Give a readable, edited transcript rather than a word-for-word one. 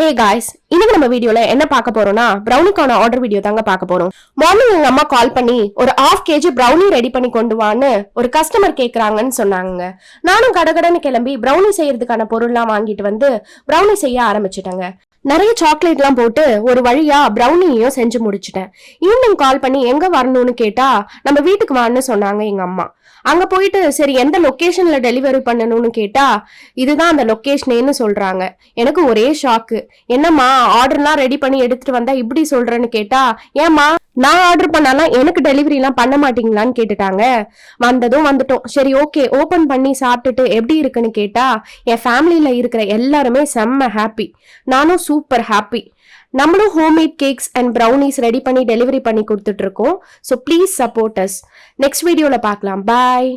Hey guys, இன்னைக்கு நம்ம வீடியோல என்ன பார்க்க போறோம்னா ப்ரௌனிக்கான ஆர்டர் வீடியோ தாங்க பார்க்க போறோம். மார்னிங் எங்க அம்மா கால் பண்ணி ஒரு 1/2 kg ப்ரௌனி ரெடி பண்ணி கொண்டு வான்னு ஒரு கஸ்டமர் கேக்குறாங்கன்னு சொன்னாங்க. நானும் கடகடன்னு கிளம்பி ப்ரௌனி செய்யறதுக்கான பொருள்லாம் வாங்கிட்டு வந்து ப்ரௌனி செய்ய ஆரம்பிச்சுட்டேங்க. நிறைய சாக்லேட் எல்லாம் போட்டு ஒரு வழியா ப்ரௌனியையும் செஞ்சு முடிச்சுட்டேன். ஈவினிங் கால் பண்ணி எங்க வரணும்னு கேட்டா நம்ம வீட்டுக்கு வான்னு சொன்னாங்க எங்க அம்மா. அங்க போயிட்டு சரி எந்த லொகேஷன்ல டெலிவரி பண்ணணும்னு கேட்டா இதுதான் அந்த லொகேஷனேன்னு சொல்றாங்க. எனக்கு ஒரே ஷாக்கு. என்னம்மா ஆர்டர்லாம் ரெடி பண்ணி எடுத்துட்டு வந்தா இப்படி சொல்றேன்னு கேட்டா, ஏமா நான் ஆர்டர் பண்ணாலாம் எனக்கு டெலிவரி எல்லாம் பண்ண மாட்டீங்களான்னு கேட்டுட்டாங்க. வந்ததும் வந்துட்டோம். சரி ஓகே, ஓபன் பண்ணி சாப்பிட்டுட்டு எப்படி இருக்குன்னு கேட்டா என் ஃபேமிலியில இருக்கிற எல்லாருமே செம்ம ஹாப்பி. நானும் சூப்பர் ஹாப்பி. நம்மளும் homemade cakes and brownies ready பண்ணி டெலிவரி பண்ணி கொடுத்துட்டு இருக்கோம். So please support us. Next வீடியோல பார்க்கலாம். பாய்.